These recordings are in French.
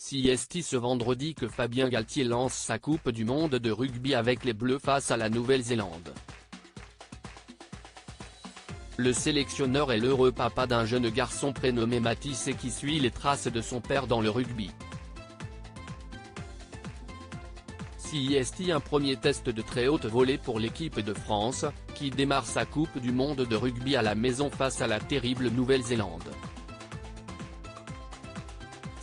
CST ce vendredi que Fabien Galthié lance sa Coupe du monde de rugby avec les Bleus face à la Nouvelle-Zélande. Le sélectionneur est l'heureux papa d'un jeune garçon prénommé Mathis et qui suit les traces de son père dans le rugby. CST un premier test de très haute volée pour l'équipe de France, qui démarre sa Coupe du monde de rugby à la maison face à la terrible Nouvelle-Zélande.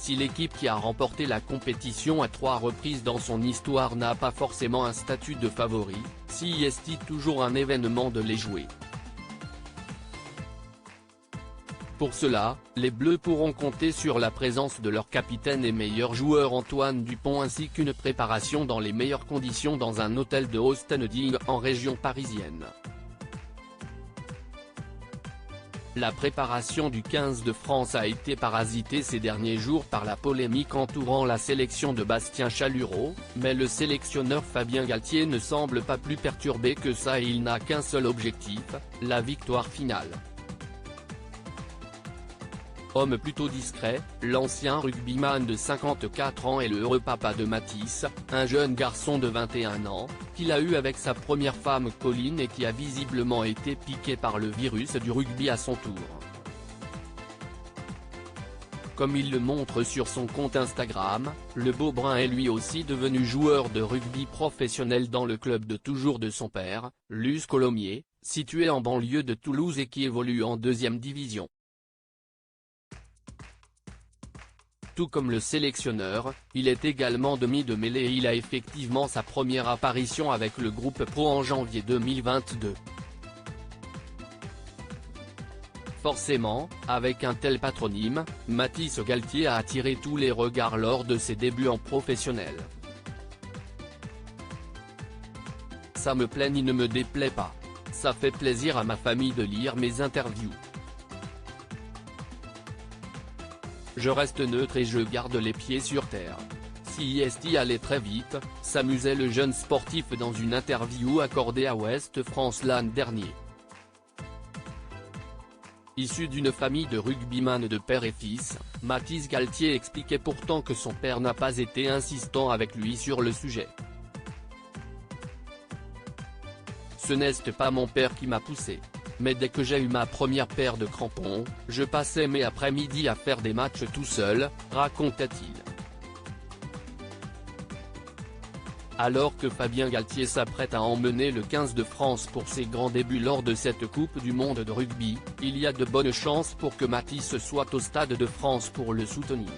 Si l'équipe qui a remporté la compétition à 3 reprises dans son histoire n'a pas forcément un statut de favori, CST toujours un événement de les jouer. Pour cela, les Bleus pourront compter sur la présence de leur capitaine et meilleur joueur Antoine Dupont ainsi qu'une préparation dans les meilleures conditions dans un hôtel de Hoostenoding en région parisienne. La préparation du 15 de France a été parasitée ces derniers jours par la polémique entourant la sélection de Bastien Chalureau, mais le sélectionneur Fabien Galthié ne semble pas plus perturbé que ça et il n'a qu'un seul objectif, la victoire finale. Homme plutôt discret, l'ancien rugbyman de 54 ans est le heureux papa de Mathis, un jeune garçon de 21 ans, qu'il a eu avec sa première femme Colline et qui a visiblement été piqué par le virus du rugby à son tour. Comme il le montre sur son compte Instagram, le Beaubrun est lui aussi devenu joueur de rugby professionnel dans le club de toujours de son père, l'US Colomiers, situé en banlieue de Toulouse et qui évolue en 2e division. Tout comme le sélectionneur, il est également demi de mêlée et il a effectivement sa première apparition avec le groupe pro en janvier 2022. Forcément, avec un tel patronyme, Mathis Galthié a attiré tous les regards lors de ses débuts en professionnel. Ça me plaît ni ne me déplaît pas. Ça fait plaisir à ma famille de lire mes interviews. Je reste neutre et je garde les pieds sur terre. CST allait très vite, s'amusait le jeune sportif dans une interview accordée à Ouest France l'an dernier. Issu d'une famille de rugbyman de père et fils, Mathis Galthié expliquait pourtant que son père n'a pas été insistant avec lui sur le sujet. Ce n'est pas mon père qui m'a poussé. Mais dès que j'ai eu ma première paire de crampons, je passais mes après-midi à faire des matchs tout seul, raconta-t-il. Alors que Fabien Galthié s'apprête à emmener le 15 de France pour ses grands débuts lors de cette Coupe du monde de rugby, il y a de bonnes chances pour que Mathis soit au Stade de France pour le soutenir.